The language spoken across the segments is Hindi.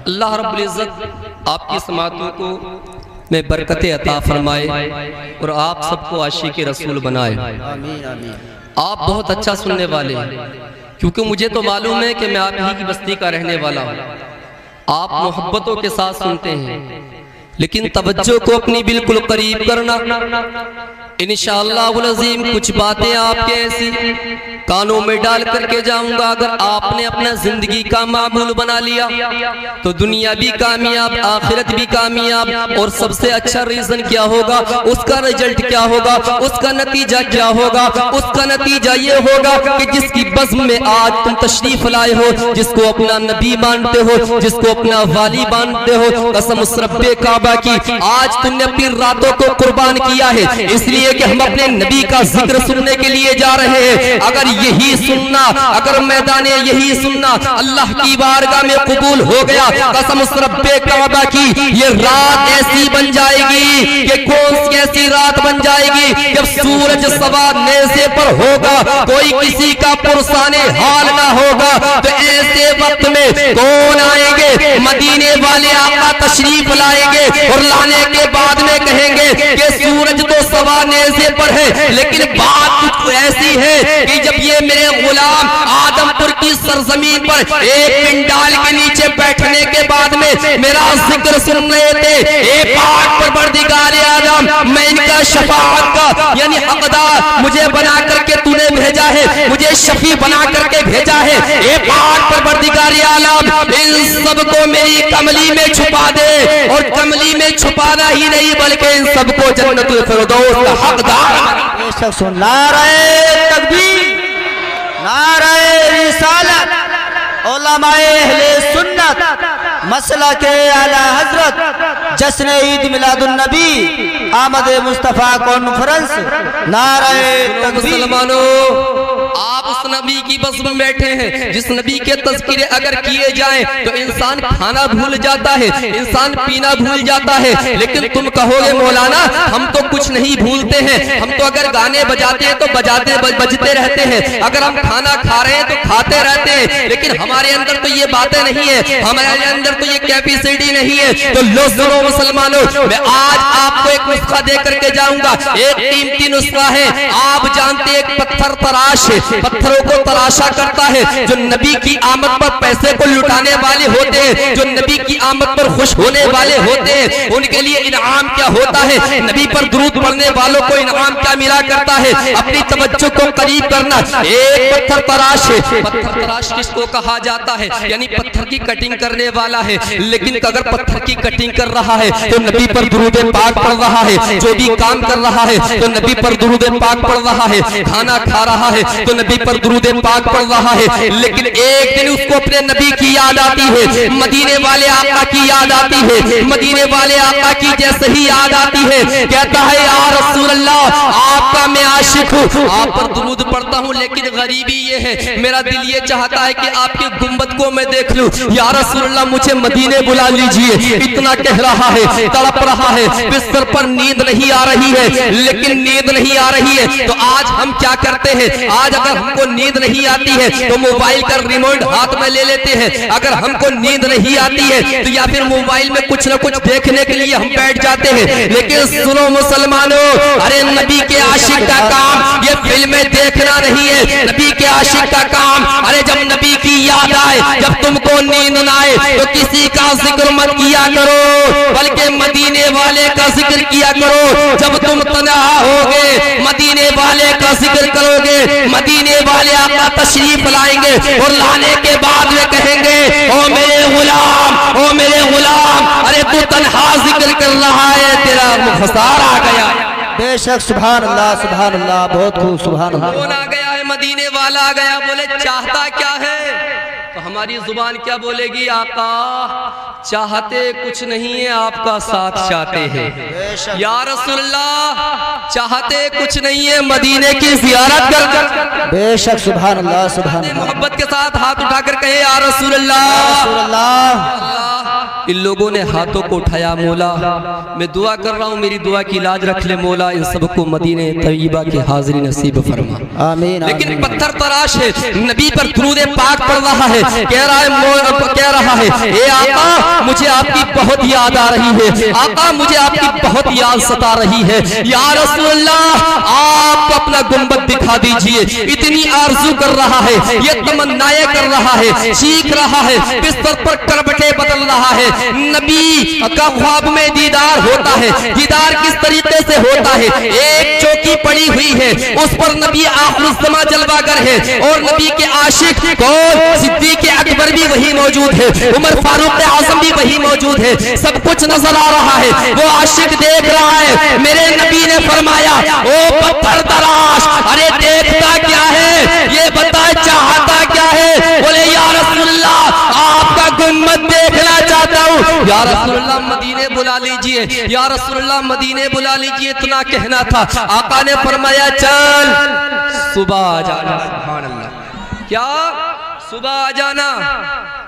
अल्लाह रब्बुल इज़्ज़त आपकी समातों को में बरकतें अता फरमाए और आप सबको आशिक़ रसूल बनाए। आप बहुत अच्छा सुनने वाले हैं, क्योंकि मुझे तो मालूम है कि मैं आप ही की बस्ती का रहने वाला हूँ। आप मोहब्बतों के साथ सुनते हैं, लेकिन तवज्जो को अपनी बिल्कुल करीब करना। इंशाअल्लाह अज़ीम कुछ बातें आपके ऐसी कानों में डाल करके जाऊंगा, अगर आपने अपना जिंदगी का मामूल बना लिया तो दुनिया भी कामयाब, आखिरत भी कामयाब। और सबसे अच्छा रीजन क्या होगा, उसका रिजल्ट क्या होगा, उसका नतीजा क्या होगा? उसका नतीजा ये होगा कि जिसकी बज़्म में आज तुम तशरीफ लाए हो, जिसको अपना नबी मानते हो, जिसको अपना वाली मानते हो, कसम उस रब्बे काबा की, आज तुमने अपनी रातों को कुर्बान किया है इसलिए कि हम अपने नबी का जिक्र सुनने के लिए जा रहे हैं। अगर यही सुनना, अगर मैदाने यही सुनना अल्लाह की बारगाह में कबूल हो गया, कसम उस रब्बे काबा की, ये रात ऐसी बन जाएगी कि कौन सी ऐसी रात बन जाएगी जब सूरज सवा नेज़े पर होगा, कोई किसी का पुरसाने हाल ना होगा। तो ऐसे वक्त में कौन आएंगे? मदीने वाले आका तशरीफ लाएंगे और लाने के बाद में कहेंगे कि सूरज तो सवा नेज़े पर है, लेकिन बात कुछ ऐसी है कि जब ये मेरे गुलाम आदमपुर की सरजमीन पर एक पिंडाल के नीचे बैठने के बाद में मेरा जिक्र सुन रहे थे, एक पाक परवरदिगार आलम, मैं इनका शफाअत का यानी हकदार मुझे बना करके तूने भेजा है, मुझे शफी बना करके भेजा है। एक पाक परवरदिगार आलम, इन सबको मेरी कमली में छुपा दे, और कमली में छुपाना ही नहीं बल्कि इन सबको जन्नतुल फिरदौस का हकदार। नारे तकबीर, नारे रिसालत, उलमाए अहले सुन्नत, मसला के आला हजरत, जश्न ईद मिलादुन नबी, आमद मुस्तफा कॉन्फ्रेंस, नारे तकबीर। आप उस नबी की बज़्म में बैठे हैं जिस नबी के तज़किरे अगर किए जाएं तो इंसान खाना भूल जाता है, इंसान पीना भूल जाता है। लेकिन तुम कहोगे मौलाना हम तो कुछ नहीं भूलते हैं, हम तो अगर गाने बजाते हैं तो बजते रहते हैं, अगर हम खाना खा रहे हैं तो खाते रहते हैं, लेकिन हमारे अंदर तो ये बातें नहीं है, हमारे अंदर तो ये कैपेसिटी नहीं है। तो लो सुनो मुसलमानों, मैं आज आपको एक नुस्खा दे करके जाऊंगा, एक कीमती नुस्खा है। आप जानते एक पत्थर तराश है, पत्थरों को तराशा करता है, जो नबी की आमद पर पैसे को लुटाने वाले होते हैं, जो नबी की आमद पर खुश होने वाले होते हैं, उनके लिए इनाम क्या होता है? नबी पर दुरूद पढ़ने वालों को इनाम क्या मिला करता है? अपनी तवज्जो को करीब करना। एक पत्थर तराश है, पत्थर तराश किसको कहा जाता है? यानी पत्थर की कटिंग करने वाला है, लेकिन अगर पत्थर की कटिंग कर रहा है तो नबी पर दुरूद पाक पढ़ रहा है, जो भी काम कर रहा है तो नबी पर दुरूद पाक पढ़ रहा है, खाना खा रहा है तो नबी पर दुरूद पाक पढ़ रहा है, लेकिन एक दिन उसको अपने नबी की याद आती है, मदीने वाले आका की याद आती है, मदीने वाले आका की जैसे ही याद आती है, कहता है या रसूल अल्लाह आपका मैं आशिक हूँ, आप पर दुरूद पढ़ता हूँ, लेकिन गरीबी ये है मेरा दिल ये चाहता है कि आपके गुंबद को मैं देख लूं। या रसूल अल्लाह मुझे मदीने बुला लीजिए। इतना कह रहा है, तड़प रहा है, बिस्तर पर नींद नहीं आ रही है, लेकिन नींद नहीं आ रही है। तो आज हम क्या करते हैं? आज अगर हमको नींद नहीं आती है तो मोबाइल का रिमोट हाथ में ले लेते हैं। अगर हमको नींद नहीं आती है तो या फिर मोबाइल में कुछ न कुछ देखने के लिए हम बैठ जाते हैं। लेकिन सुनो मुसलमानों, अरे नबी के आशिक का काम ये फिल्में देखना नहीं है। नबी के आशिक का काम, अरे जब नबी की याद आए, जब तुमको नींद न आए तो किसी का जिक्र मत किया करो, बल्कि मदीने वाले का जिक्र किया करो। जब तुम तन्हा होगे मदीने वाले का जिक्र करोगे, मदीने वाले आका तशरीफ लाएंगे और लाने के बाद में कहेंगे ओ मेरे गुलाम, ओ मेरे गुलाम, अरे तू तन्हा जिक्र कर रहा है, तेरा मुख्तार आ गया। बेशक सुभान अल्लाह, सुभान अल्लाह, बहुत खूब, सुभान अल्लाह। कौन आ गया है? मदीने वाला आ गया। बोले चाहता क्या है? तो हमारी जुबान क्या बोलेगी? आका चाहते कुछ नहीं है, आपका साथ चाहते हैं। या रसूलल्लाह चाहते कुछ नहीं है, मदीने की ज़ियारत कर। बेशक सुभान अल्लाह, सुभान अल्लाह। मोहब्बत के साथ हाथ उठाकर कहे या रसूलल्लाह, इन लोगों ने हाथों को उठाया, मौला मैं दुआ कर रहा हूँ, मेरी दुआ की लाज रख ले मौला, इन सबको मदीने तैयबा की हाजिरी नसीब फरमा। आमीन। लेकिन पत्थर तराश है, नबी पर दुरूद पाक पढ़ रहा है, कह रहा है ए आका मुझे आपकी बहुत याद आ रही है, आका मुझे आपकी बहुत याद सता रही है, या रसूलल्लाह आप अपना गुंबद दिखा दीजिए। इतनी आरज़ू कर रहा है, ये तमन्नाएं कर रहा है, चीख रहा है, बिस्तर पर करवटें बदल रहा है। नबी का ख्वाब में दीदार होता है। दीदार किस तरीके से होता है? एक चौकी पड़ी हुई है, उस पर नबी आखिरुज़्ज़मा जलवागर है और नबी के आशिक कौन? सिद्दीक़ अकबर भी वही मौजूद है, उमर फारूक आज़म भी वही मौजूद है। सब कुछ नजर आ रहा है, वो आशिक देख रहा है। मेरे नबी ने फरमाया ओ पत्थर तराश, अरे देखता क्या है, ये बता चाहता क्या है? बोले या रसूलल्लाह आपका गुंबद देखना चाहता हूँ। या रसूलल्लाह मदीने बुला लीजिए, या रसूलल्लाह मदीने बुला लीजिए, इतना कहना था। आका ने फरमाया चल सुबह आ जाना। सुभान अल्लाह, क्या सुबह आ जाना।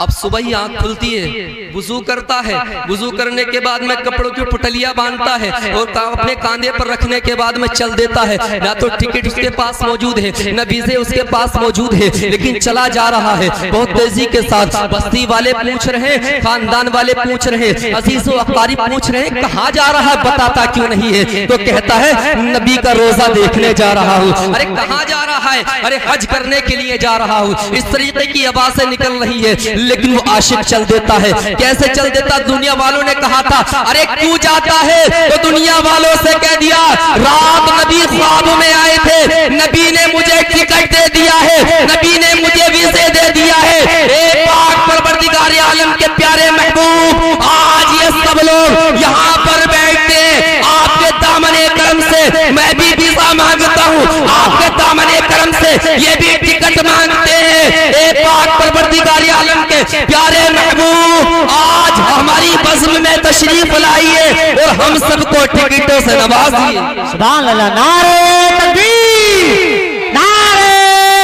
अब सुबह ही आंख खुलती है, वुजू करता है, वुजू करने के बाद में कपड़ों की पुटलिया बांधता है और अपने कांधे पर रखने के बाद में चल देता है। ना तो टिकट उसके पास मौजूद है, न वीजे उसके पास मौजूद है, लेकिन चला जा रहा है बहुत तेजी के साथ। बस्ती वाले पूछ रहे हैं, खानदान वाले पूछ रहे हैं, अजीजो अखबारी पूछ रहे हैं कहाँ जा रहा है, बताता क्यों नहीं है? तो कहता है नबी का रोजा देखने जा रहा हूँ। अरे कहाँ जा रहा है? अरे हज करने के लिए जा रहा हूँ। इस तरीके की आवाजें निकल रही है, लेकिन वो आशिक चल देता है। कैसे चल देता? दुनिया वालों ने कहा था अरे क्यों जाता है? तो दुनिया वालों से कह दिया रात नबी ख्वाब में आए थे, नबी ने मुझे टिकट दे दिया है, नबी ने मुझे वीजे दे दिया है। एक पाक परवरदिगार आलम के प्यारे महबूब, आज ये सब लोग यहाँ पर बैठते आपके दामने करम से मैं भी वीजा मांगता हूँ, आपके दामने करम से ये भी टिकट मांगते हैं। एक पाक परवरदिगार आलम के प्यारे महबूब आज हमारी बज़्म में तशरीफ लाइए और हम सबको टिकटों से नवाजिए। सुभान अल्लाह। नारे तकबीर, नारे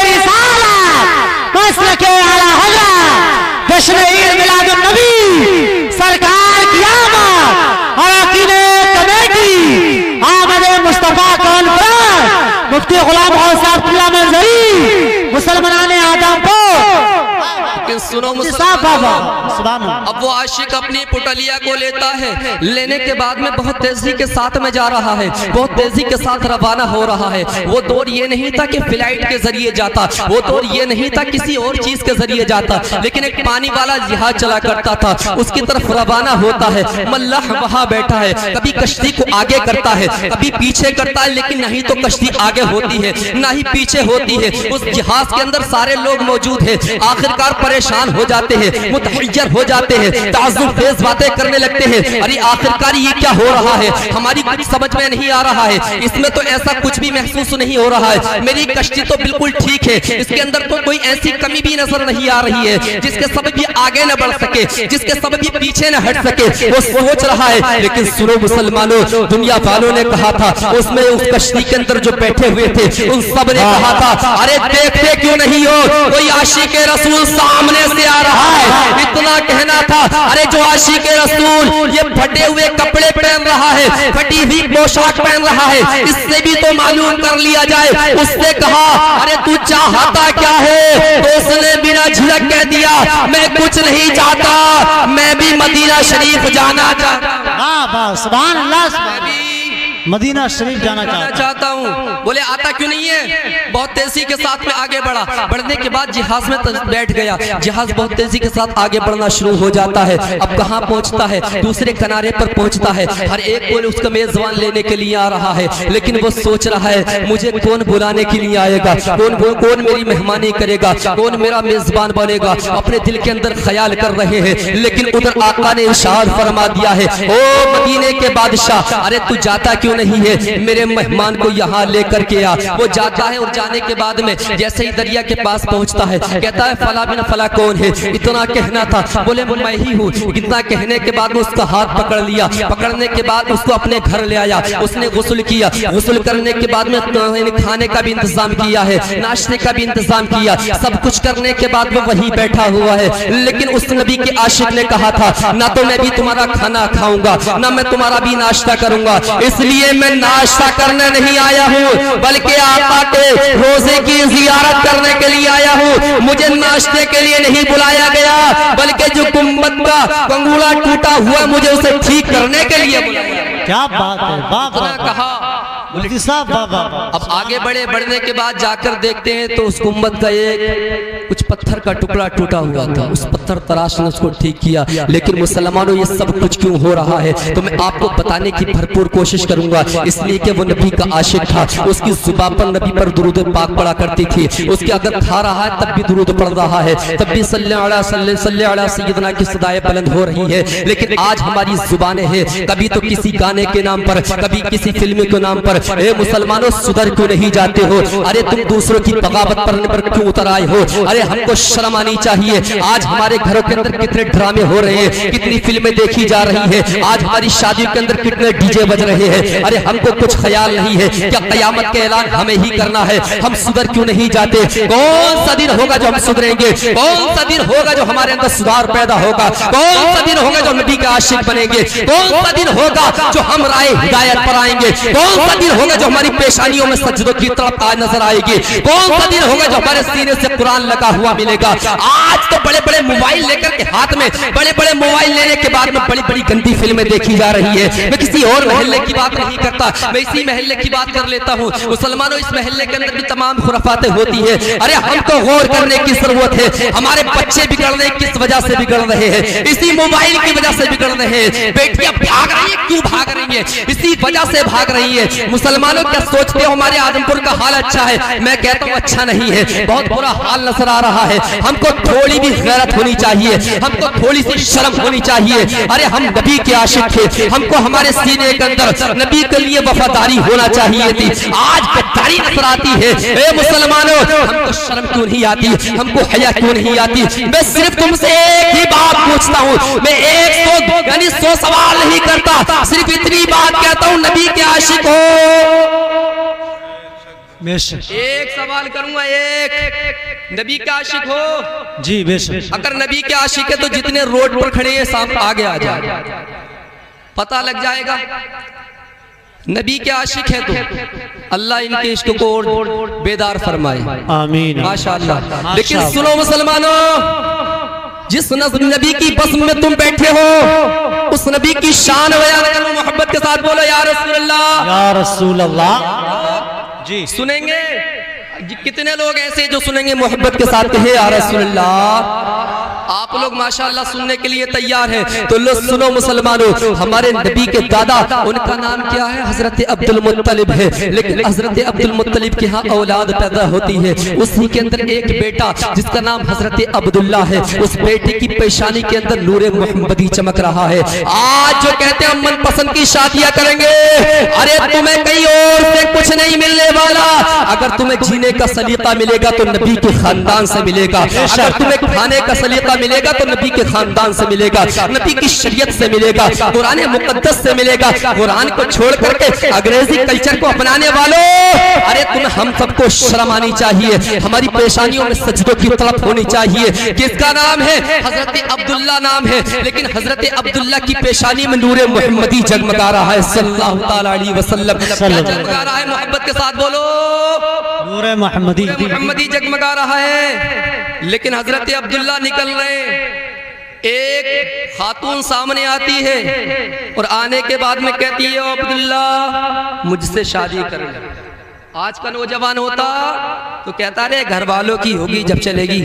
रिसालत, मसलके आला हज़रत, जश्न ईद मिलादुन नबी, सरकार की आमद और अकीदे कमेटी, आमद मुस्तफा कॉन्फ्रेंस, मुफ्ती गुलाम गौस अब्दुल्ला मंजरी, मुसलमान आदमपुर। सुनो अब वो आशिक अपनी पुटलिया को लेता है, लेने के बाद में बहुत तेजी के साथ में जा रहा है, बहुत तेजी के साथ रवाना हो रहा है। वो दौर ये नहीं था कि फ्लाइट के जरिए जाता, वो दौर ये नहीं था किसी और चीज के जरिए जाता, लेकिन एक पानी वाला जहाज चला करता था, उसकी तरफ रवाना होता है। मल्लाह वहां बैठा है, कभी कश्ती को आगे करता है, कभी पीछे करता है, लेकिन नहीं तो कश्ती आगे होती है ना ही पीछे होती है। उस जहाज के अंदर सारे लोग मौजूद है। आखिरकार परेशान हो जाते हैं, मुतहज्जर हो जाते हैं, ताज्जुब फेज़ बातें करने लगते हैं। अरे आखिरकार ये क्या हो रहा है, हमारी कुछ समझ में नहीं आ रहा है, इसमें तो ऐसा कुछ भी महसूस नहीं हो रहा है। मेरी कश्ती तो बिल्कुल ठीक है, इसके अंदर तो कोई ऐसी कमी भी नजर नहीं आ रही है जिसके सबब ये आगे न बढ़ सके, जिसके सबब ये पीछे न हट सके। वो सोच रहा है, लेकिन सुनो मुसलमानों, दुनिया वालों ने कहा था, उसमें उस कश्ती के अंदर जो बैठे हुए थे उन सब ने कहा था अरे देखते क्यों नहीं हो, कोई आशिक रसूल सामने से आ रहा है। इतना कहना था। अरे जो आशिक रसूल ये फटे हुए कपड़े पहन रहा है, फटी हुई पोशाक पहन रहा है, इससे भी तो मालूम कर लिया जाए। उसने कहा अरे तू चाहता क्या है? तो उसने बिना झिझक कह दिया मैं कुछ नहीं चाहता, मैं भी मदीना शरीफ जाना चाहता। सुभान अल्लाह, मदीना शरीफ जाना चाहता हूँ। बोले आता क्यों नहीं है? बहुत तेजी के साथ में आगे बढ़ा। बढ़ने के बाद जहाज में बैठ गया। जहाज बहुत तेजी के साथ आगे बढ़ना शुरू हो जाता है। अब कहाँ पहुँचता है? दूसरे किनारे पर पहुँचता है। हर एक कोई उसका मेजबान लेने के लिए आ रहा है, लेकिन वो सोच रहा है मुझे कौन बुलाने के लिए आएगा, कौन मेरी मेहमानी करेगा, कौन मेरा मेजबान बनेगा। अपने दिल के अंदर ख्याल कर रहे हैं, लेकिन उधर आका ने इरशाद फरमा दिया है, ओ मदीने के बादशाह, अरे तू जाता क्यों नहीं है, मेरे मेहमान को यहाँ लेकर के आ। वो जाता है और जाने के बाद में जैसे ही दरिया के पास पहुंचता है, कहता है फला बिन फला कौन है? इतना कहना था, बोले मैं ही हूँ। इतना कहने के बाद में उसका हाथ पकड़ लिया, पकड़ने के बाद उसको अपने घर ले आया, उसने गुस्ल किया, गुस्ल करने के बाद में खाने का भी इंतजाम किया है, नाश्ते का भी इंतजाम किया, सब कुछ करने के बाद वो वहीं बैठा हुआ है। लेकिन उस नबी के आशिक ने कहा था, ना तो मैं भी तुम्हारा खाना खाऊंगा, ना मैं तुम्हारा भी नाश्ता करूंगा, इसलिए मैं नाश्ता करने नहीं आया हूँ, बल्कि आका के रोजे की जियारत करने के लिए आया हूँ। मुझे नाश्ते के लिए नहीं बुलाया गया, बल्कि जो गुम्बद का कंगूड़ा टूटा हुआ मुझे उसे ठीक करने के लिए बुलाया। क्या बात है, बाबा कहा मुफ्ती साहब बाबा। अब आगे बढ़ने के बाद जाकर देखते हैं तो उस गुम्बद का एक कुछ पत्थर का टुकड़ा टूटा हुआ था, उस पत्थर तराश ने उसको ठीक किया। लेकिन मुसलमानों ये सब कुछ क्यों हो रहा है तो मैं आपको बताने की भरपूर कोशिश करूंगा, इसलिए कि वो नबी का आशिक था, उसकी जुबान पर नबी पर दुरूद पाक पड़ा करती थी, उसके अगर खा रहा है तब भी दुरूद पड़ रहा है, तब भी सल्लल्लाहु अलैहि सय्यदना की सदाएं बुलंद हो रही है। लेकिन आज हमारी जुबानें हैं, कभी तो किसी गाने के नाम पर, कभी किसी फिल्म के नाम पर, ए मुसलमानों सुधर क्यों नहीं जाते हो? अरे तुम दूसरों की बगावत पर क्यों उतर आए हो? अरे हमको शर्म आनी चाहिए। आज हमारे घरों के अंदर कितने ड्रामे हो रहे हैं, कितनी फिल्में देखी जा रही है, आज हमारी शादियों के अंदर कितने डीजे बज रहे हैं। अरे हमको कुछ ख्याल नहीं है क्या कयामत का ऐलान हमें ही करना है? हम सुधर क्यों नहीं जाते? कौन सा दिन होगा जो हम सुधरेंगे? कौन सा दिन होगा जो हमारे अंदर सुधार पैदा होगा? कौन सा दिन होगा जो नबी का आशिक बनेंगे? कौन सा दिन होगा जो हम राह हिदायत पर आएंगे? कौन सा दिन होगा जो हमारी पेशानियों में सजदों की तरफ आज नजर आएगी? कौन सा दिन होगा जो हमारे सीने से कुरान लगा हुआ मिलेगा? आज तो बड़े बड़े मोबाइल लेकर के हाथ में, बड़े बड़े मोबाइल लेने के बाद में बड़ी बड़ी गंदी फिल्में देखी जा रही है। मैं किसी और महल्ले की बात नहीं करता, मैं इसी महल्ले की बात कर लेता हूँ। मुसलमानों इस महल्ले के अंदर भी तमाम खुराफातें होती है। अरे हमको गौर करने की जरूरत है, हमारे बच्चे बिगड़ रहे किस वजह से बिगड़ रहे हैं? इसी मोबाइल की वजह से बिगड़ रहे हैं। बेटियां भाग रही है, क्यों भाग रही है? इसी वजह से भाग रही है। मुसलमानों क्या सोचते हो हमारे आदमपुर का हाल अच्छा है? मैं कहता हूँ अच्छा नहीं है, बहुत बुरा हाल नजर आ रहा है। हमको थोड़ी भी गैरत होनी चाहिए, हमको थोड़ी सी शर्म होनी चाहिए। अरे हम नबी के आशिक थे, हमको हमारे सीने के अंदर नबी के लिए वफादारी होना चाहिए थी। आज गद्दारी नजर आती है। ए मुसलमानों, हमको शर्म क्यों नहीं आती? हमको हया क्यों नहीं आती? मैं सिर्फ तुमसे एक ही बात पूछता हूँ, मैं 100 सवाल नहीं करता, सिर्फ इतनी बात कहता हूँ, नबी के आशिक हो? एक सवाल करूंगा, एक नबी का आशिक हो? जी बेशक। अगर नबी के आशिक है तो जितने रोड पर खड़े हैं सामने आगे आ जाए, पता लग जाएगा। नबी के आशिक है तो अल्लाह इनके इश्क को और बेदार फरमाए, आमीन माशाअल्लाह। लेकिन सुनो मुसलमानों, जिस नबी की बस्म में तुम बैठे हो, उस नबी की शान बयान करो, मोहब्बत के साथ बोलो या रसूल अल्लाह, या रसूल अल्लाह। जी सुनेंगे कितने लोग ऐसे जो सुनेंगे मोहब्बत के साथ कहे या रसूल अल्लाह? आप लोग माशाअल्लाह सुनने के लिए तैयार हैं, तो लो सुनो मुसलमानों, हमारे नबी के दादा, उनका नाम क्या है? हजरत अब्दुल मुत्तलिब है। लेकिन हजरत अब्दुल मुत्तलिब के यहाँ औलाद पैदा होती है, उसी के अंदर एक बेटा जिसका नाम हजरत अब्दुल्ला है। उस बेटे की पेशानी के अंदर नूरे मोहम्मदी चमक रहा है। आज जो कहते हैं हम मनपसंद की शादियां करेंगे, अरे तुम्हें कहीं और से कुछ नहीं मिलने वाला। अगर तुम्हें जीने का सलीका मिलेगा तो नबी के खानदान से मिलेगा, अगर तुम्हें खाने का सलीका मिलेगा तो नबी के खानदान से मिलेगा, नबी की शरीयत से मिलेगा, कुरान मुकद्दस से मिलेगा। कुरान को छोड़ करके अंग्रेजी कल्चर को अपनाने वालों, अरे तुम्हें हम सबको शर्म आनी चाहिए, हमारी पेशानियों में सजदों की तड़प होनी चाहिए। किसका नाम है? हजरत अब्दुल्ला नाम है, लेकिन हजरत अब्दुल्ला की पेशानी में नूरे मोहम्मदी जगमगा रहा है सल्लल्लाहु ताला अलैहि वसल्लम। क्या जगमगा रहा है? मोहब्बत के साथ बोलो, नूरे मोहम्मदी जगमगा रहा है। लेकिन हजरत अब्दुल्ला निकल रहे, एक खातून सामने आती है और आने के बाद में कहती है, ओ अब्दुल्ला मुझसे शादी कर ले। आज का नौजवान होता तो कहता रे घर वालों की होगी जब चलेगी,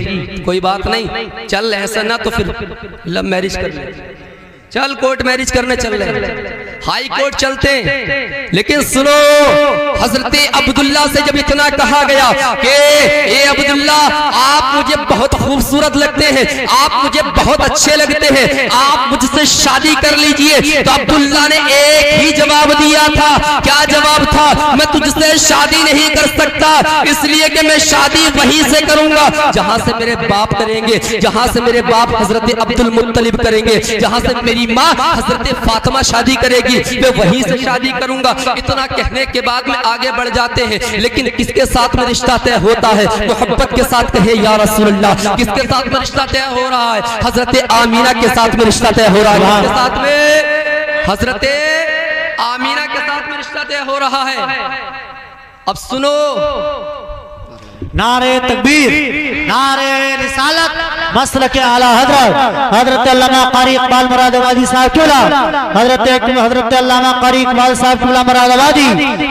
कोई बात नहीं, चल ऐसा ना तो फिर लव मैरिज कर ले, चल कोर्ट मैरिज करने चल रहे। हाई कोर्ट चलते हैं। लेकिन सुनो, हजरत अब्दुल्ला से जब इतना कहा गया कि ए अब्दुल्ला, आप मुझे बहुत खूबसूरत लगते हैं, आप मुझे बहुत अच्छे लगते हैं, आप मुझसे शादी कर लीजिए, तो अब्दुल्ला ने एक ही जवाब दिया था। क्या जवाब था? मैं तुझसे शादी नहीं कर सकता, इसलिए कि मैं शादी वहीं से करूंगा जहां से मेरे बाप करेंगे, जहां से मेरे बाप हजरत अब्दुल मुत्तलिब करेंगे, जहां से मेरी माँ हजरत फातिमा शादी करेगी, मैं वहीं से शादी करूंगा। इतना कहने के बाद में आगे बढ़ जाते हैं। लेकिन किसके साथ में रिश्ता तय होता है? मोहब्बत के साथ कहे या रसूलल्लाह। किसके साथ में रिश्ता तय हो रहा है? हजरत आमीना के साथ में रिश्ता तय हो रहा है। किसके साथ में? हजरत आमीना के साथ में रिश्ता तय हो रहा है। अब सुनो, नारे तकबीर, नारे रिसालत, मसलक आला हजरत अल्लामा कारी इकबाल मुरादाबादी साहब किबला, हजरत अल्लामा कारी इकबाल साहब किबला मुरादाबादी।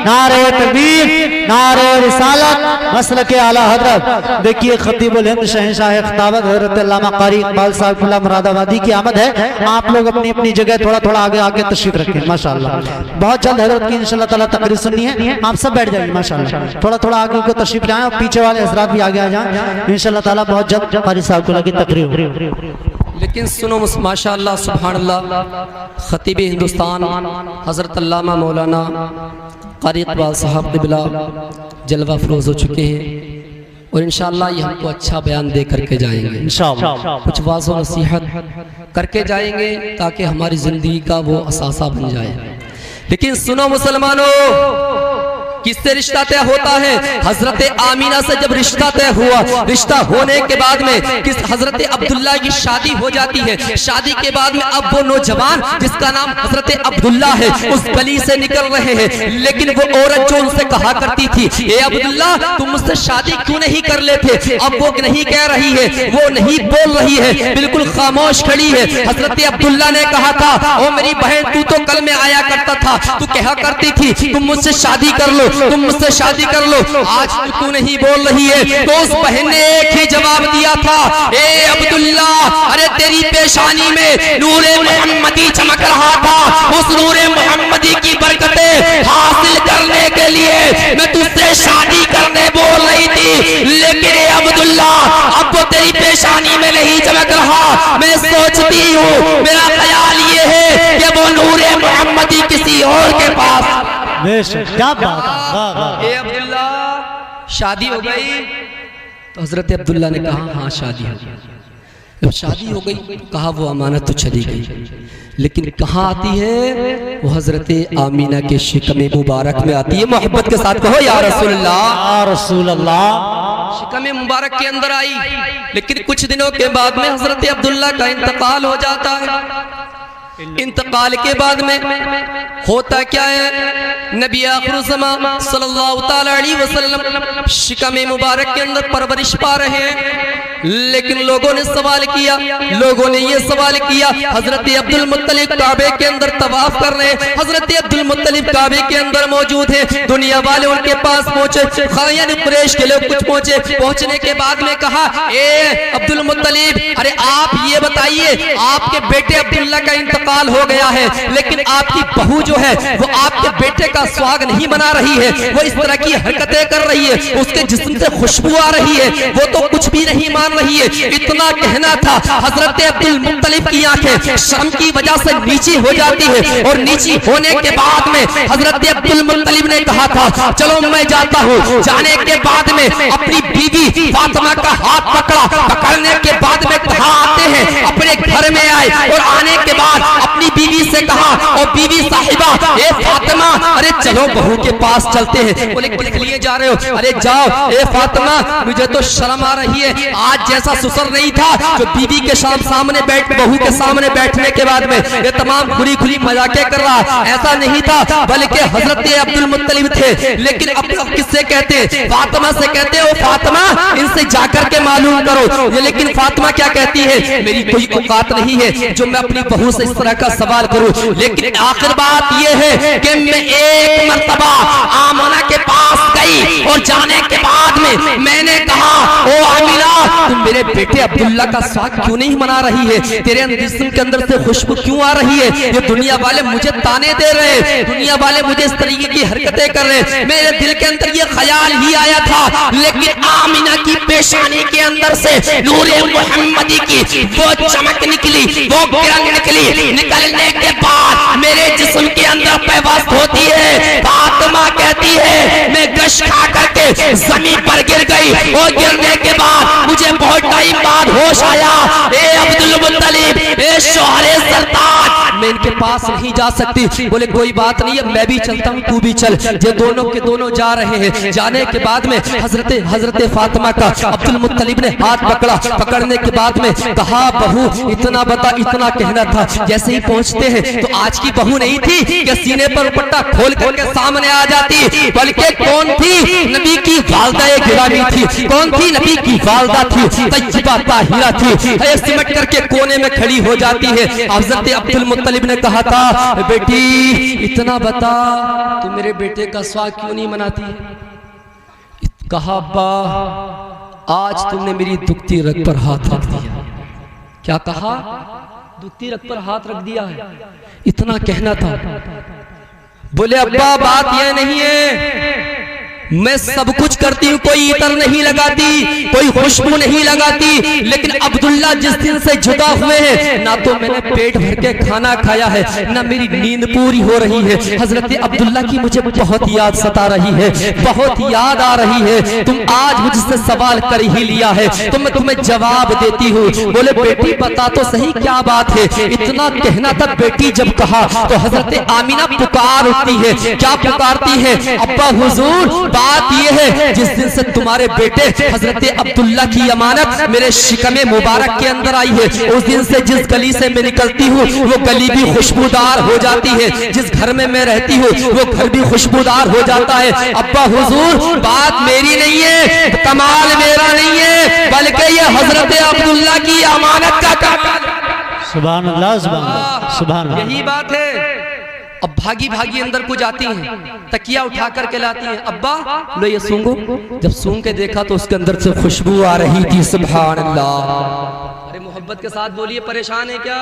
नारे तकबीर, नारे रिसालत, मसलक आला हजरत। देखिए खतीबुल हिंद शहंशाह खिताबत हजरत अल्लामा कारी इकबाल साहब किबला मुरादाबादी की आमद है। आप लोग अपनी अपनी जगह थोड़ा थोड़ा आगे आगे तशरीफ रखें। माशाअल्लाह, बहुत जल्द हजरत की इंशाअल्लाह ताला तकरीर सुननी है। आप सब बैठ जाइए माशाअल्लाह, थोड़ा थोड़ा आगे को तशरीफ लाएं और पीछे वाले हजरात भी आगे आ जाएं इंशाअल्लाह ताला। बहुत जल्द कारी साहब की तकरीर हो। लेकिन सुनो माशाअल्लाह सुभानअल्लाह, खतीब हिंदुस्तान हजरत अल्लामा मौलाना कारी इकबाल साहब क़िबला जलवा फरोज हो चुके हैं और इंशाअल्लाह ये हमको अच्छा बयान दे करके जाएंगे। इंशाअल्लाह कुछ वाज़ व नसीहत करके जाएंगे ताकि हमारी ज़िंदगी का वो असासा बन जाए। लेकिन सुनो मुसलमानों, किससे रिश्ता तय होता है? हजरत आमीना से जब रिश्ता तय हुआ, रिश्ता होने के बाद में किस हजरत अब्दुल्ला की शादी हो जाती है। शादी के बाद में अब वो नौजवान जिसका नाम हजरत अब्दुल्ला है उस गली से निकल रहे हैं। लेकिन वो औरत जो उनसे कहा करती थी ए अब्दुल्ला तुम मुझसे शादी क्यों नहीं कर लेते, अब वो नहीं कह रही है, वो नहीं बोल रही है, बिल्कुल खामोश खड़ी है। हजरत अब्दुल्ला ने कहा था ओ मेरी बहन तू तो कल में आया करता था, तू कहा करती थी तुम मुझसे शादी कर लो, तुम मुझसे शादी कर लो, आज तू नहीं बोल रही है। तो उस बहन ने एक ही जवाब दिया था ए अब्दुल्ला, अरे तेरी पेशानी में नूरे मोहम्मदी चमक रहा था, उस नूरे मोहम्मदी की बरकतें हासिल करने के लिए मैं तुझसे शादी करने बोल रही थी। लेकिन ए अब्दुल्ला अब वो तेरी पेशानी में नहीं चमक रहा, मैं सोचती हूँ, मेरा ख्याल ये है कि वो नूरे मोहम्मदी किसी और के पास। क्या बात। ए अब्दुल्ला शादी हो गई? तो हजरत अब्दुल्ला ने कहा हाँ शादी हो गई। जब शादी हो गई तो कहा वो अमानत तो चली गई, लेकिन कहाँ आती है? वो हजरत आमीना के शिकम मुबारक में आती है। मोहब्बत के साथ कहो या रसूलल्लाह, या रसूलल्लाह। शिकम मुबारक के अंदर आई, लेकिन कुछ दिनों के बाद में हजरत अब्दुल्ला का इंतकाल हो जाता है। इंतकाल के बाद में होता क्या है? नबी आखिर ज़मां सल्लल्लाहु ताला अलैहि वसल्लम शिकम मुबारक के अंदर परवरिश पा रहे हैं। लेकिन लोगों ने सवाल किया, लोगों ने ये सवाल किया, हजरत अब्दुल मुत्तलिब काबे के अंदर तवाफ कर रहे हैं, हजरत अब्दुल मुत्तलिब काबे के अंदर मौजूद हैं। दुनिया वाले उनके पास पहुंचे, खायन कुरैश के लोग कुछ पहुंचे। पहुंचने के बाद में कहा ए अब्दुल मुत्तलिब, अरे आप ये बताइए आपके बेटे अब्दुल्ला का इंतकाल हो गया है, लेकिन आपकी बहू जो है वो आपके बेटे का स्वागत नहीं मना रही है, वो इस तरह की हरकतें कर रही है, उसके जिस्म से खुशबू आ रही है, वो तो कुछ भी नहीं मान रही है। इतना कहना था। हजरत अब्दुल मुत्तलिब की आंखें शर्म की वजह से नीची हो जाती है और नीची होने के बाद में हजरत अब्दुल मुत्तलिब ने कहा था चलो मैं जाता हूँ। जाने के बाद में अपनी बीवी फातिमा का हाथ पकड़ा, पकड़ने के बाद में कहा आते हैं अपने घर में आए और आने के बाद अपनी बीवी से कहा और बीवी साहिबा ए फातिमा, अरे चलो बहू के पास चलते हैं। बोले किस लिए जा रहे हो? अरे जाओ ए फातिमा, मुझे तो शर्म आ रही है, आज जैसा सुसर नहीं था जो बीवी के सामने बैठ बहू के सामने बैठने के बाद में ये तमाम खुली खुली मजाके कर रहा, ऐसा नहीं था, बल्कि हजरत अब्दुल मुत्तलिब थे। लेकिन अब किससे कहते? फातिमा से कहते हो फातिमा इनसे जाकर के मालूम करो। लेकिन फातिमा क्या कहती है? मेरी कोई औकात नहीं है जो मैं अपनी बहू से इस तरह का सवाल करूं। करूं। लेकिन आखिर बात यह है कि मैं एक मर्तबा आमना के पास गई और जाने के बाद में मैंने कहा, ओ आमिना, तुम मेरे बेटे अब्दुल्ला का स्वागत क्यों नहीं मना रही है? तेरे जिस्म के अंदर से खुशबू क्यों आ रही है? ये दुनिया वाले मुझे ताने दे रहे हैं, दुनिया वाले मुझे इस तरीके की हरकतें कर रहे हैं। मेरे दिल के अंदर ये ख्याल ही आया था, लेकिन आमिना की पेशानी के अंदर से नूरे मुहम्मदी की वो चमक निकली, वो किरण निकली। निकलने के बाद मेरे जिस्म के अंदर पैवस्त होती है। फातिमा कहती है मैं गश खा करके जमीन पर गिर गई और गिरने के बाद मुझे बहुत टाइम बाद होश आया। ए अब्दुल मुत्तलिब, ए शोहरे सरताज, मैं इनके पास नहीं जा सकती। बोले कोई बात नहीं है, मैं भी चलता हूँ, तू भी चल। ये दोनों के दोनों जा रहे हैं। जाने के बाद में हजरत फातिमा का अब्दुल मुत्तलिब ने हाथ पकड़ा। पकड़ने के बाद में कहा, बहू इतना बता, इतना कहना था। जैसे ही पहुंचते हैं तो आज की बहू नहीं थी कि सीने पर दुपट्टा खोल करके सामने आ जाती, बल्कि कौन थी? नबी की वालदा गिरामी थी। कौन थी? नबी की वालदा थी, तय्यबा ताहिरा थी। सिमट करके कोने में खड़ी हो जाती है। हजरत अब्दुल मुत्तलिब ने कहा था, बेटी इतना बता, तू मेरे बेटे का स्वागत क्यों नहीं मनाती? कहा, अब्बा आज तुमने मेरी दुखती रग पर हाथ रख दिया। क्या कहा? दुखती रग पर हाथ रख दिया है, इतना कहना था। बोले अब्बा बात यह नहीं है, मैं सब कुछ करती हूँ, कोई इतर नहीं लगाती, कोई खुशबू नहीं लगाती, लेकिन अब्दुल्ला जिस दिन से जुदा हुए हैं, ना तो मैंने पेट भर के खाना खाया है, ना मेरी नींद पूरी हो रही है। हजरत अब्दुल्ला की मुझे बहुत याद सता रही है, बहुत याद आ रही है। तुम आज मुझसे सवाल कर ही लिया है तो मैं तुम्हें जवाब देती हूँ। बोले बेटी बता तो सही क्या बात है? इतना कहना था। बेटी जब कहा तो हजरत आमिना पुकार उठती है। क्या पुकारती है? अब्बा हुजूर, बात यह है जिस दिन से तुम्हारे बेटे हजरत अब्दुल्ला की अमानत मेरे शिकमे मुबारक के अंदर आई है, उस दिन से जिस गली से मैं निकलती हूँ वो गली भी खुशबूदार हो जाती है, जिस घर में मैं रहती हूँ वो घर भी खुशबूदार हो जाता है। अब्बा हुजूर, बात मेरी नहीं है, कमाल मेरा नहीं है, बल्कि ये हजरत अब्दुल्ला की अमानत का कमाल। सुभान अल्लाह, सुभान अल्लाह, सुभान अल्लाह। यही बात है। अब भागी भागी अंदर को जाती हैं, तकिया उठा करके लाती हैं। अब्बा लो ये सूंघो। जब सूंघ के देखा तो उसके अंदर से खुशबू आ रही थी। सुभान अल्लाह। अरे मोहब्बत के साथ बोलिए, परेशान है क्या?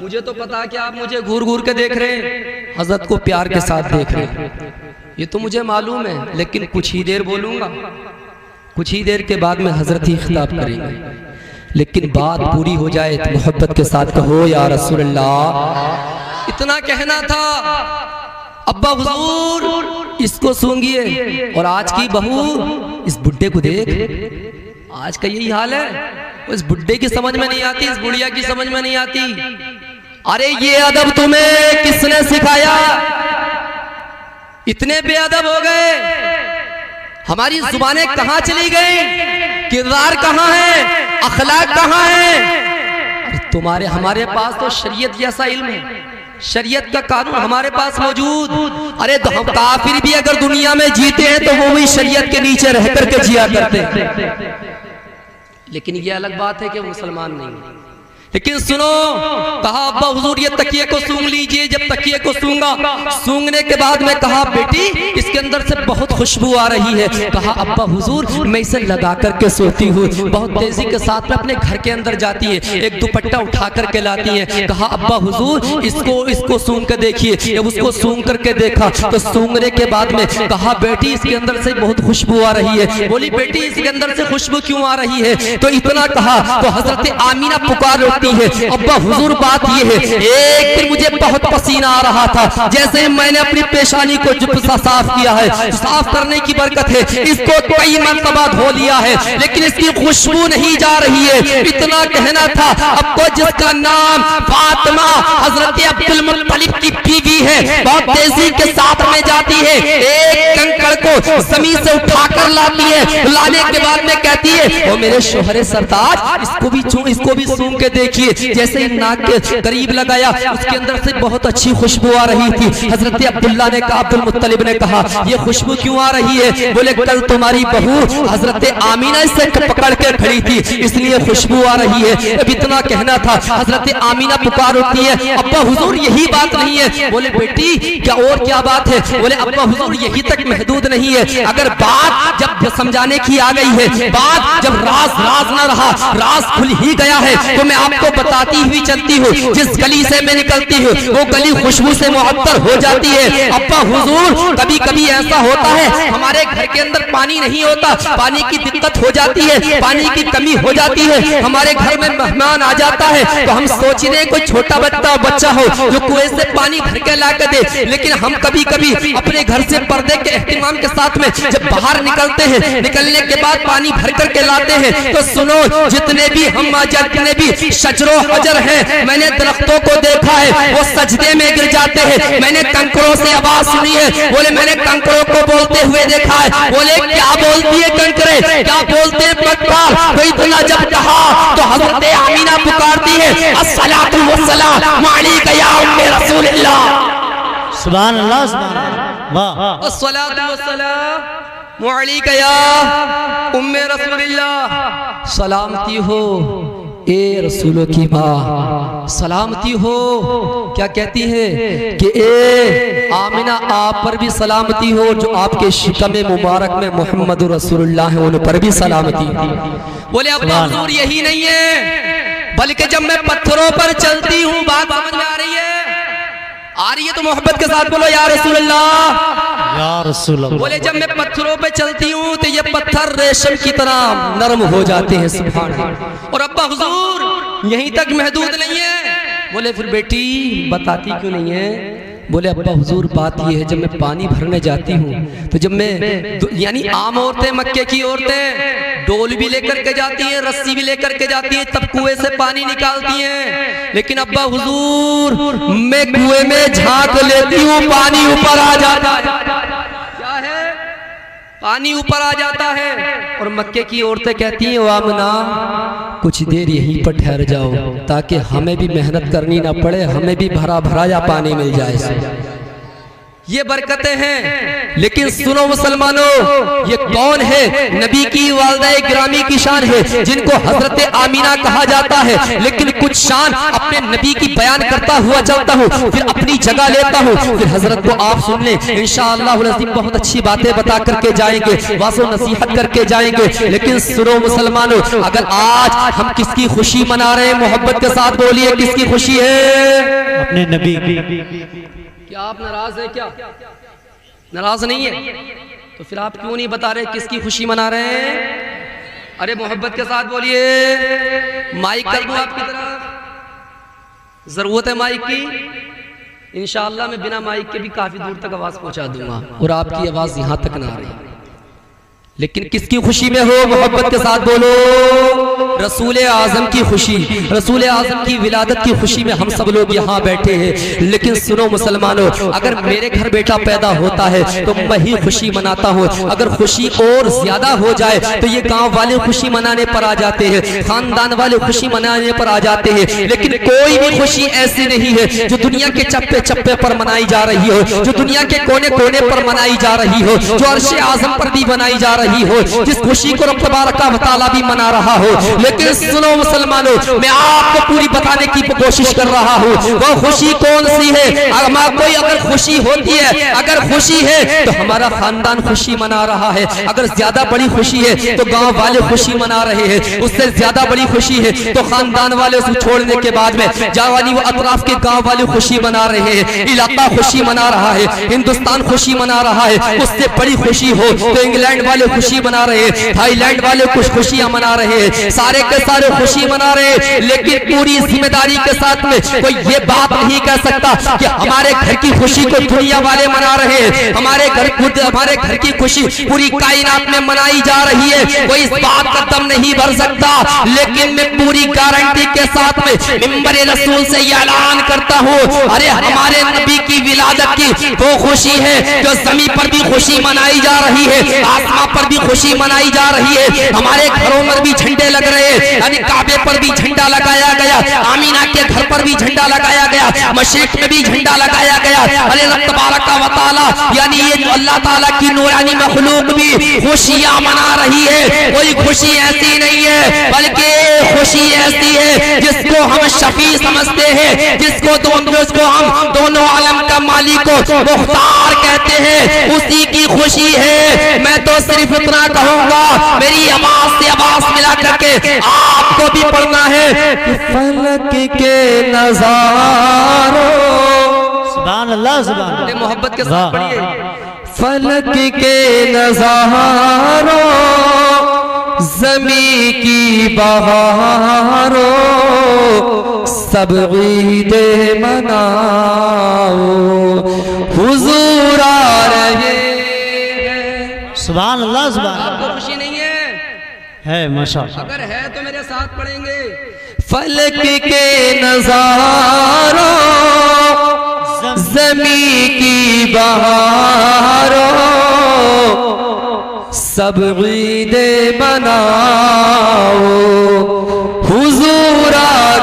मुझे तो पता है कि आप मुझे घूर घूर के देख रहे हैं, हजरत को प्यार के साथ देख रहे हैं, ये तो मुझे मालूम है। लेकिन कुछ ही देर बोलूंगा, कुछ ही देर के बाद में हजरत ही खिताब करेंगे, लेकिन बात पूरी हो जाए तो मोहब्बत के साथ कहो या रसूल अल्लाह। इतना कहना था। अब्बा हुजूर, इसको सूंघिए। और आज की बहू, इस बुड्ढे को देख, आज का यही हाल है। इस बुड्ढे की समझ में नहीं आती, इस बुढ़िया की समझ में नहीं आती। अरे ये अदब तुम्हें किसने सिखाया? इतने बेअदब हो गए, हमारी जुबानें कहां चली गई? किरदार कहां है? अखलाक कहां है? तुम्हारे हमारे पास तो शरीयत जैसा इल्म है, शरीयत का कानून हमारे पास मौजूद। अरे तो हम काफिर भी अगर दुनिया में जीते हैं तो वो भी शरीयत के नीचे रह करके जिया करते हैं। लेकिन ये अलग बात है कि वो मुसलमान नहीं है। लेकिन सुनो, कहा अब्बा हुजूर ये तकिए को सूंघ लीजिए। जब तकिए को सूंघा, सूंघने के बाद में कहा बेटी इसके अंदर से बहुत खुशबू आ रही है। कहा अब्बा हुजूर मैं इसे लगा करके सोती हूँ। बहुत तेजी के साथ में अपने घर के अंदर जाती है, एक दुपट्टा उठा करके लाती है। कहा अब्बा हुजूर इसको सूंघ कर देखिए। जब उसको सूंघ करके देखा तो सूंघने के बाद में कहा बेटी इसके अंदर से बहुत खुशबू आ रही है। बोली बेटी इसके अंदर से खुशबू क्यों आ रही है? तो इतना कहा तो हजरत आमिना पुकार है, अब्बा हुजूर बात ये है, एक दिन मुझे बहुत पसीना आ रहा था, जैसे मैंने अपनी पेशानी को साफ किया है, साफ करने की बरकत है इसको कई मर्तबा धो लिया है, लेकिन इसकी खुशबू नहीं जा रही है। इतना कहना था। अब तो जिसका नाम फातिमा हजरत अब्दुल मुत्तलिब की बीवी है, बहुत तेजी के साथ में जाती है, एक कंकड़ को जमीन से उठाकर लाती है। लाने के बाद में कहती है ओ मेरे शोहरे सरताज इसको भी सूंघ के देखिए। जैसे ही नाक के करीब लगाया उसके अंदर से बहुत अच्छी खुशबू आ रही थी। हजरत अब्दुल्ला ने कहा, अब्दुल मुत्तलिब ने कहा ये खुशबू क्यों आ रही है? बोले कल तुम्हारी बहू हजरत आमिना से पकड़ के खड़ी थी इसलिए खुशबू आ रही है। अब इतना कहना था। हजरत आमिना पुकार उठती है, है। अब्बा हुजूर यही बात नहीं है। बोले बेटी क्या और क्या बात है? बोले अब्बा हुजूर यही तक महदूद नहीं है, अगर बात जब समझाने की आ गई है, बात जब राज न रहा, राज खुल ही गया है, तो मैं आपको बताती हुई चलती हूँ। जिस गली से मैं निकलती हूँ वो गली खुशबू से मुअत्तर हो जाती है। अब्बा हुजूर कभी कभी ऐसा होता है हमारे घर के अंदर पानी नहीं होता, पानी की दिक्कत हो जाती है, पानी की कमी हो जाती है, हमारे घर में मेहमान आ जाता है तो हम सोच रहे कोई छोटा बच्चा हो जो कुएं से पानी भर के ला के दे, लेकिन हम कभी कभी अपने घर से पर्दे के एहतिमाम के साथ में जब बाहर निकलते हैं, निकलने के बाद पानी भर करके लाते हैं तो सुनो जितने भी शजरो हजर हैं, मैंने दरख्तों को देखा है वो सजदे में गिर जाते हैं। मैंने कंकरों से आवाज सुनी है, बोले मैंने कंकरों को बोलते हुए देखा है। बोले क्या बोलती है कंकरे, क्या बोलते हैं पत्थर? तो इतना जब कहा तो हज़रत आमीना पुकारती है अस्सलातु वस्सलाम अलैका या उम्मे रसूलिल्लाह। सुभान अल्लाह, सुभान अल्लाह, वाह। अस्सलातु वस्सलाम अलैका या उम्मे रसूलिल्लाह। सलामती हो ए रसूलों की माँ, सलामती हो। क्या कहती है कि ए आमिना आप पर भी सलामती हो, जो आपके शिकम मुबारक में मोहम्मद रसूलुल्लाह है उन पर भी सलामती। बोले अब्बा हुजूर यही नहीं है, बल्कि जब मैं पत्थरों पर चलती हूँ, बात समझ में आ रही है? आ रही है तो मोहब्बत के साथ बोलो या रसूलुल्लाह, या रसूलुल्लाह। बोले जब मैं पत्थरों पे चलती हूँ तो ये पत्थर रेशम की तरह नरम हो जाते हैं, सुभान अल्लाह। और अब्बा हुजूर यहीं तक महदूद नहीं है। बोले फिर बेटी बताती क्यों नहीं है? बोले अब्बा हुजूर बात ये है, जब मैं पानी भरने जाती हूँ तो जब मैं यानी आम औरतें, मक्के की औरतें डोल भी लेकर के जाती हैं, रस्सी भी लेकर के जाती हैं, तब कुएं से पानी निकालती हैं। लेकिन अब्बा हुजूर मैं कुएं में झांक लेती हूँ, पानी ऊपर आ जाता है। क्या है? पानी ऊपर आ जाता है। और मक्के की औरतें कहती हैं आमना कुछ देर यहीं पर ठहर जाओ ताकि हमें भी मेहनत करनी ना पड़े, हमें भी भरा भरा या पानी मिल जाए। ये बरकतें हैं। लेकिन सुनो मुसलमानों, ये कौन है? नबी की वालिदा गिरामी की शान है, जिनको हजरत आमीना कहा जाता है। लेकिन कुछ शान अपने नबी की बयान करता हुआ चलता हूँ, फिर अपनी जगह लेता हूँ, फिर हजरत को आप सुन लें। इंशाअल्लाह अज़ीम बहुत अच्छी बातें बता करके जाएंगे, वासो नसीहत करके जाएंगे। लेकिन सुनो मुसलमानों, अगर आज हम किसकी खुशी मना रहे हैं, मोहब्बत के साथ बोलिए किसकी खुशी है? अपने नबी की। क्या आप नाराज है? क्या नाराज नहीं है? तो फिर आप क्यों नहीं बता रहे किसकी खुशी मना रहे हैं? अरे मोहब्बत के साथ बोलिए। माइक कर दूं आपकी तरफ? जरूरत है माइक की? इंशाअल्लाह मैं बिना माइक के भी काफी दूर तक आवाज पहुंचा दूंगा और आपकी आवाज यहां तक ना आ रही। लेकिन किसकी खुशी में हो? मोहब्बत के साथ बोलो। रसूल आजम की खुशी, रसूल आजम की विलादत की खुशी में हम सब लोग यहाँ बैठे हैं। लेकिन सुनो मुसलमानों, अगर मेरे घर बेटा पैदा होता है तो मैं ही खुशी मनाता हूँ। अगर खुशी और ज्यादा हो जाए तो ये गांव वाले खुशी मनाने पर आ जाते हैं, खानदान वाले खुशी मनाने पर आ जाते हैं। लेकिन कोई भी खुशी ऐसी नहीं है जो दुनिया के चप्पे चप्पे पर मनाई जा रही हो, जो दुनिया के कोने कोने पर मनाई जा रही हो, जो अर्शे आजम पर भी मनाई जा रही हो, जिस खुशी को रब तबारक व तआला भी मना रहा हो। लेकिन सुनो मुसलमानों, मैं आपको पूरी बताने की कोशिश कर रहा हूँ वो खुशी कौन सी है। कोई अगर खुशी होती है, अगर खुशी है तो हमारा खानदान खुशी मना रहा है। अगर ज्यादा बड़ी खुशी है तो गांव वाले खुशी मना रहे हैं। उससे ज्यादा बड़ी खुशी है तो खानदान वाले उसको छोड़ने के बाद में जावानी वो अतराफ के गांव वाले खुशी मना रहे हैं, इलाका खुशी मना रहा है, हिंदुस्तान खुशी मना रहा है। उससे बड़ी खुशी हो तो इंग्लैंड वाले खुशी मना रहे हैं, थाईलैंड वाले कुछ खुशियां मना रहे हैं, सारे के सारे खुशी मना रहे हैं। लेकिन पूरी जिम्मेदारी के साथ में कोई ये बात नहीं कह सकता कि हमारे घर की खुशी को दुनिया वाले मना रहे हैं, हमारे घर की खुशी पूरी कायनात में मनाई जा रही है। कोई इस बात का दम नहीं भर सकता। लेकिन मैं पूरी गारंटी के साथ में मिंबर रसूल से ये ऐलान करता हूँ, अरे हमारे नबी की विलादत की वो खुशी है जो जमीन पर भी खुशी मनाई जा रही है, आसमां पर पर भी खुशी मनाई जा रही है, हमारे घरों में भी झंडे लग रहे हैं, यानी काबे पर भी झंडा लगाया गया, आमीना के घर पर भी झंडा लगाया गया, मशरिक में भी झंडा लगाया गया। अल्लाह तबारक व तआला यानी ये अल्लाह ताला की नूरानी मखलूक भी खुशियां मना रही है। कोई खुशी ऐसी नहीं है, बल्कि खुशी ऐसी है जिसको हम शफी समझते हैं, जिसको हम दोनों आलम का मालिक मुख्तार कहते हैं, उसी की खुशी है। मैं तो सिर्फ इतना कहूंगा, मेरी आवाज से आवाज मिला करके आपको भी पढ़ना है कि फलक के नजारों, सुभान अल्लाह, सुभान अल्लाह, मोहब्बत के साथ पढ़िए, फलक के नजारों, जमी की बहारों, सब ईदे मनाओ, हुजूर आ रहे हैं। सुभान अल्लाह, सुभान अल्लाह। आपको खुशी नहीं है माशाअल्लाह? अगर है तो मेरे साथ पढ़ेंगे, फलक के नजारों, जमी की बहारों, सब ईदे मनाओ, हुजूर आ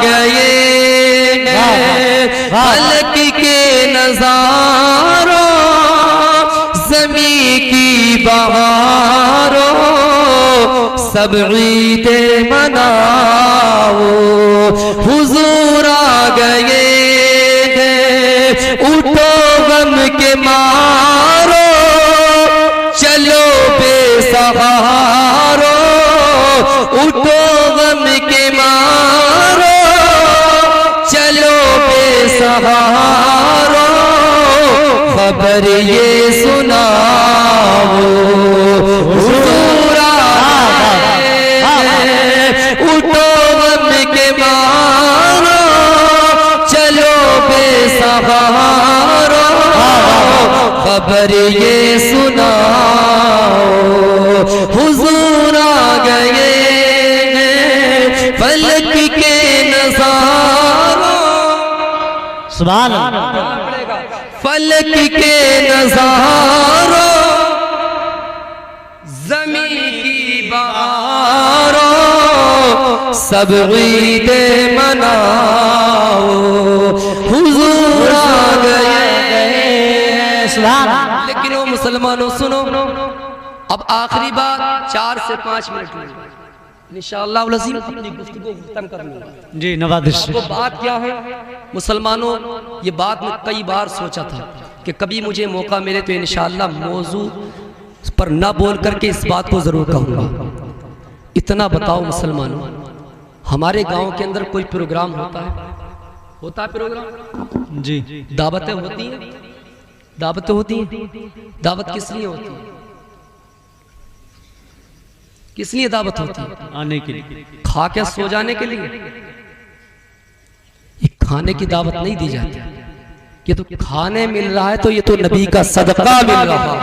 गए हैं। फलक के नजारों, जमी की बहारों, सब ईदे मनाओ, हुजूर आ गए हैं। उठो गम के मारो, चलो बेसहारो, उठो गम के मारो, चलो बेसहारो, खबर ये सुनाओ, हुजूर आ गए। उठो गम के मारो, चलो बेसहारो, खबर ये सुनाओ, हुजूर आ गए हैं। फलक के नजारों, सुभान अल्लाह, फलक के नजारों, जमी की बहारों, सब ईदे मनाओ, हुजूर आ गए। सुभान अल्लाह। लेकिन वो मुसलमानों सुनो, अब आखिरी बात 4 से 5 मिनट में इंशाअल्लाह वज़ीम अपनी गुफ्तगू खत्म कर लूंगा। जी नवाज़िश। वो बात क्या है मुसलमानों, ये बात मैं कई बार सोचा था कि कभी मुझे मौका मिले तो इंशाअल्लाह मौजू पर न बोल करके इस बात को जरूर कहूँगा। इतना बताओ मुसलमानों, हमारे गांव के अंदर कोई प्रोग्राम होता है प्रोग्राम? जी। दावतें होती हैं, दावतें होती हैं। दावत किस लिए होती है? किस लिए दावत होती है? आने के लिए। खा के सो जाने के लिए? ये खाने की दावत नहीं दी जाती, ये तो खाने मिल रहा है, तो ये तो नबी का सदका मिल रहा है।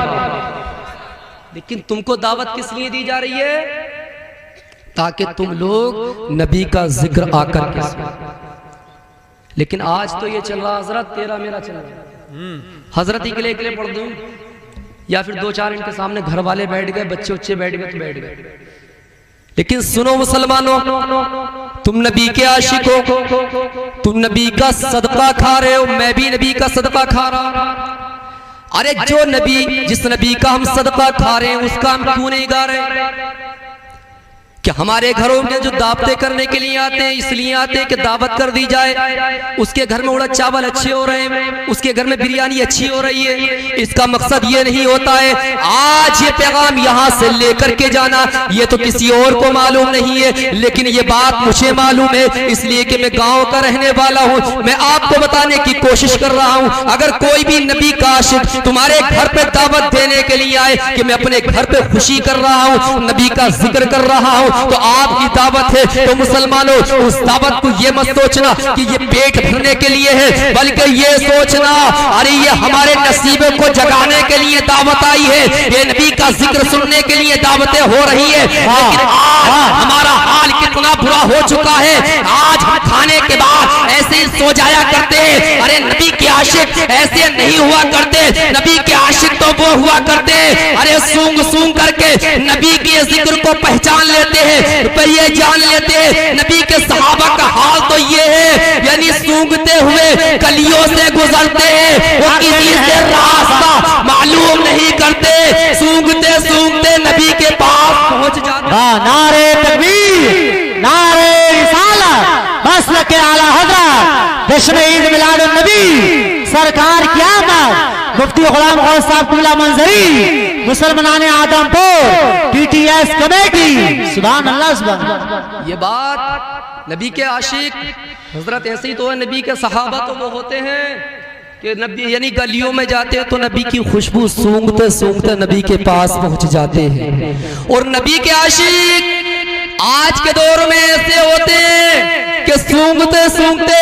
लेकिन तुमको दावत किस लिए दी जा रही है? ताकि तुम लोग नबी का जिक्र आकर के सुनो। लेकिन आज तो ये चल रहा हजरत, तेरा मेरा चल रहा। हजरत ही के लिए पढ़ दूं, या फिर 2-4 इनके सामने घर वाले बैठ गए, बच्चे उच्चे बैठ गए तो बैठ गए। लेकिन सुनो मुसलमानों, तुम नबी के आशिक हो, तुम नबी का सदका खा रहे हो, मैं भी नबी का सदका खा रहा हूं। अरे जो नबी, जिस नबी का हम सदका खा रहे हैं उसका हम क्यों नहीं गा रहे? कि हमारे घरों में जो दावतें करने के लिए आते हैं, इसलिए आते हैं कि दावत कर दी जाए, उसके घर में उड़द चावल अच्छे हो रहे हैं, उसके घर में बिरयानी अच्छी हो रही है। इसका मकसद ये नहीं होता है आज ये पैगाम यहाँ से लेकर के जाना, ये तो किसी और को मालूम नहीं है, लेकिन ये बात मुझे मालूम है, इसलिए कि मैं गाँव का रहने वाला हूँ। मैं आपको बताने की कोशिश कर रहा हूँ, अगर कोई भी नबी का आशिक तुम्हारे घर पे दावत देने के लिए आए कि मैं अपने घर पे खुशी कर रहा हूँ, नबी का जिक्र कर रहा हूँ, तो आपकी दावत है, तो मुसलमानों उस दावत को ये मत सोचना कि ये पेट भरने के लिए है, बल्कि ये सोचना अरे ये हमारे नसीबों को जगाने के लिए दावत आई है, ये नबी का जिक्र सुनने के लिए दावतें हो रही है। लेकिन आज हमारा हाल कितना बुरा हो चुका है, आज हम खाने के बाद ऐसे ही हो जाया करते हैं। अरे नबी के आशिक ऐसे नहीं हुआ करते, नबी के आशिक तो वो हुआ करते, अरे सूंघ सूंघ करके नबी के जिक्र को पहचान लेते हैं, पर ये जान लेते हैं नबी के सहाबा का हाल तो ये है, यानी सूंघते हुए गलियों से गुजरते हैं, वो किसी से रास्ता मालूम नहीं करते, सूंघते सूंघते नबी के पास पहुंच जाते। नारे तकबीर, नारे रिसालत, मसलक आला हज़रत, जश्न ईद मिलाद नबी सरकार की आमद, मुफ्ती गुलाम गौस साहब किबला मंजरी, मुसलमान आदमपुर, TTS कमेटी। सुभान अल्लाह, सुभान अल्लाह। ये बात नबी के आशिक हजरत ऐसे ही तो है, नबी के सहाबा तो वो होते हैं कि नबी यानी गलियों में जाते हैं तो नबी की खुशबू सूंघते सूंघते नबी के पास पहुंच जाते हैं। और नबी के आशिक आज के दौर में ऐसे होते हैं कि सूंघते सूंघते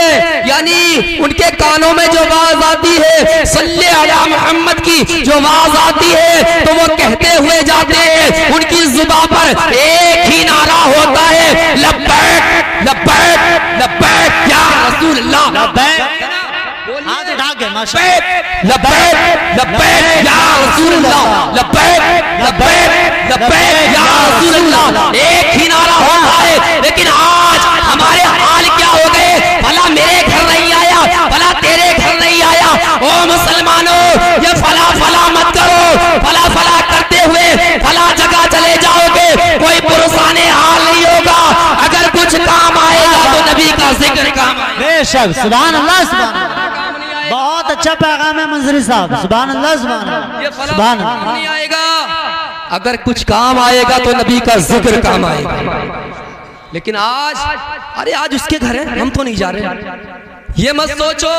यानी उनके कानों में जो आवाज आती है सल्ले अला मोहम्मद की जो आवाज आती है तो वो कहते हुए जाते हैं, उनकी जुबान पर एक ही नारा होता है, लब्बैक लब्बैक लब्बैक या रसूल अल्लाह, लब्बैक हाथ उठा के माशाअल्लाह, लब्बैक लब्बैक या रसूल अल्लाह, लब्बैक लब्बैक लब्बैक या रसूल अल्लाह, एक ही नारा होता है। लेकिन आज हमारे हाल क्या हो गए, भला मेरे घर नहीं आया, भला तेरे घर नहीं आया, ओ मुसलमानों ये फला फला मत करो, फला फला करते हुए फला जगह चले जाओगे, कोई पुरसाने हाल नहीं होगा, अगर कुछ काम आएगा तो नबी का जिक्र काम आएगा। बेशक, सुभान अल्लाह, सुभान अल्लाह। बहुत अच्छा पैगाम है मंजरी साहब, सुभान अल्लाह, सुभान अल्लाह, सुभान अल्लाह। नहीं आएगा, अगर कुछ काम आएगा तो नबी का जिक्र काम आएगा। लेकिन आज अरे आज उसके घर है, हम तो नहीं जा रहे, ये मत सोचो,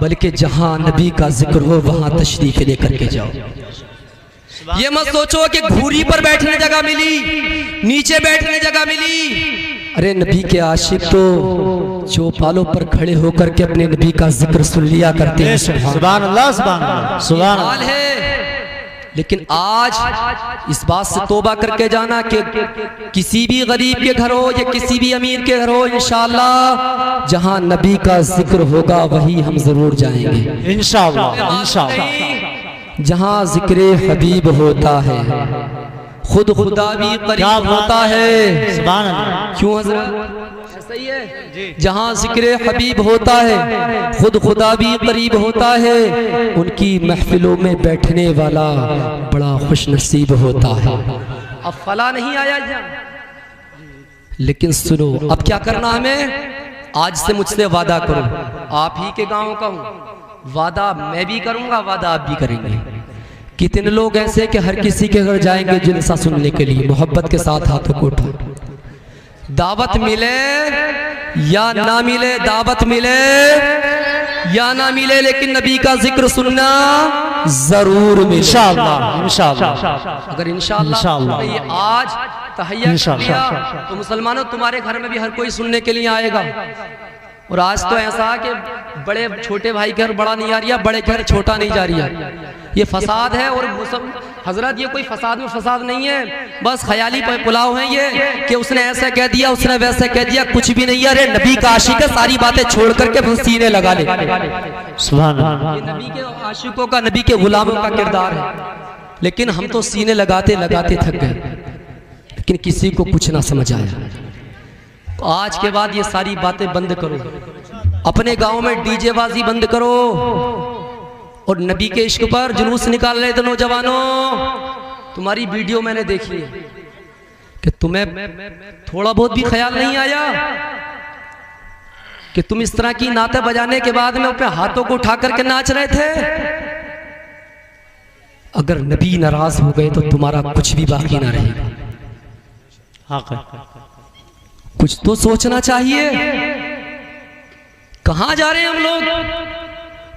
बल्कि जहां नबी का जिक्र हो वहां तशरीफ लेकर के जाओ। ये मत सोचो कि घूरी पर बैठने जगह मिली, नीचे बैठने जगह मिली। अरे नबी के आशिक तो चौपालों पर खड़े होकर के अपने नबी का जिक्र सुन लिया करते हैं। सुभान अल्लाह, सुभान अल्लाह, सुभान अल्लाह है। लेकिन आज इस बात से तौबा करके जाना कि किसी भी गरीब के घर हो या किसी भी अमीर के घर हो, इंशाअल्लाह जहां नबी का जिक्र होगा वही हम जरूर जाएंगे इंशाअल्लाह, इंशाअल्लाह। जहां जिक्र हबीब होता है खुद खुदा भी करीब होता है। सुभान अल्लाह। क्यों हज़रत? सही है, जहां जिक्र हबीब होता है खुद खुदा भी करीब होता है, उनकी महफिलों में बैठने वाला बड़ा खुश नसीब होता है। अब फला नहीं आया जहाँ, लेकिन सुनो अब क्या करना हमें, आज से मुझसे वादा करो, आप ही के गांव का हूं, वादा मैं भी करूंगा, वादा आप भी करेंगे। कितने लोग ऐसे कि हर किसी के घर जाएंगे जलसा सुनने के लिए, मोहब्बत के साथ हाथों को उठा, दावत मिले या ना मिले, दावत मिले या ना मिले, लेकिन नबी का जिक्र सुनना जरूर मिले इंशाअल्लाह, इंशाअल्लाह। अगर इंशाअल्लाह ये आज तहैया किया तो मुसलमानों तुम्हारे घर में भी हर कोई सुनने के लिए आएगा। और आज तो ऐसा कि बड़े छोटे भाई घर बड़ा नहीं आ रही, बड़े घर छोटा नहीं जा रही है, ये फसाद है। और हजरत ये कोई फसाद में फसाद नहीं है, बस ख्याली पुलाव है ये कि उसने ऐसा कह दिया उसने वैसा कह दिया, कुछ भी नहीं है। अरे नबी का आशिक है, सारी बातें छोड़ करके बस सीने लगा ले। सुभान अल्लाह। ये नबी के आशिकों का, नबी के गुलामों का किरदार है, लेकिन हम तो सीने लगाते लगाते थक गए, लेकिन किसी को कुछ ना समझ आया। आज के बाद ये सारी बातें बंद करो, अपने गांव में डीजे बाजी बंद करो, और नबी के इश्क पर जुलूस निकाल रहे थे नौजवानों। तुम्हारी वीडियो मैंने देखी है कि तुम्हें थोड़ा बहुत भी ख्याल नहीं आया कि तुम इस तरह की नाते बजाने के बाद में अपने हाथों को उठा करके नाच रहे थे। अगर नबी नाराज हो गए तो तुम्हारा कुछ भी बाकी ना रहेगा। कुछ तो सोचना चाहिए, कहां जा रहे हैं हम लोग,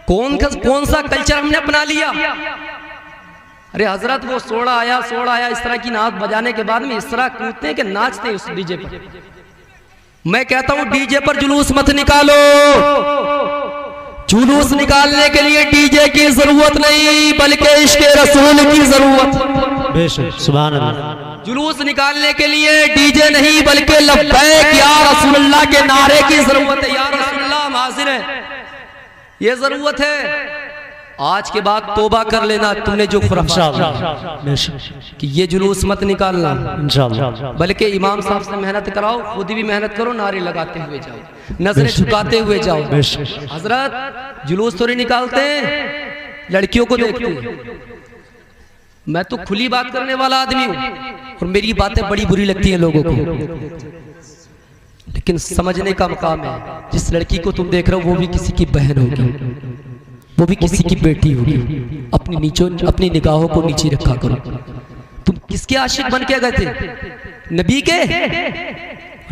कौन सा कल्चर हमने अपना लिया। अरे हजरत वो सोड़ा आया इस तरह की नाच बजाने के बाद में इस तरह कूदते हैं कि नाचते हैं उस डीजे पर। मैं कहता हूं डीजे पर जुलूस मत निकालो, जुलूस निकालने के लिए डीजे की जरूरत नहीं बल्कि इश्क़ रसूल की जरूरत। बेशक, सुभान अल्लाह। जुलूस निकालने के लिए डीजे नहीं बल्कि लब्बैक या रसूलुल्लाह के नारे की जरूरत है। या रसूलुल्लाह हाजिर है। ये जरूरत है आज के बाद तोबा कर लेना, तुमने जो खुराफात कि ये जुलूस मत निकालना, बल्कि इमाम साहब से मेहनत कराओ, खुद भी मेहनत करो, नारे लगाते हुए जाओ, नजरें झुकाते हुए जाओ। हजरत जुलूस थोड़ी निकालते हैं लड़कियों को देखते हैं। मैं तो खुली बात करने वाला आदमी हूं और मेरी बातें बड़ी बुरी लगती हैं लोगों को, लेकिन समझने का मकाम है। जिस लड़की को तुम देख रहे हो वो भी किसी की बहन होगी, वो भी किसी की बेटी होगी। अपनी निगाहों को नीचे रखा करो। तुम किसके आशिक बन के गए थे? नबी के।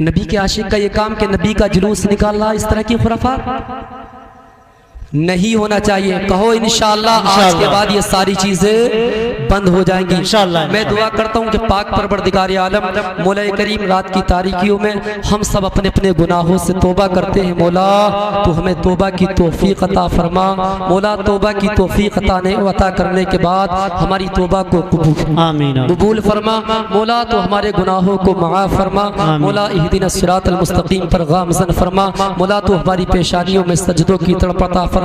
नबी के आशिक का ये काम कि नबी का जुलूस निकालना, इस तरह की खुराफात नहीं होना चाहिए। कहो इंशाअल्लाह आज के बाद ये सारी चीजें बंद हो जाएंगी इंशाअल्लाह। मैं दुआ करता हूँ कि पाक परवरदिगार आलम मौला करीम रात की तारीकियों में हम सब अपने अपने गुनाहों से तौबा करते हैं। मौला तो हमें तौबा की तौफीक अता फरमा। मौला तौबा की तौफीक अता करने के बाद हमारी तौबा को कबूल फरमा। मौला तो हमारे गुनाहों को माफ फरमा। मौला इहदिना सिरातल मुस्तकीम पर गामज़न फरमा। मौला तो हमारी पेशानियों में सजदों की तड़प अता फरमा।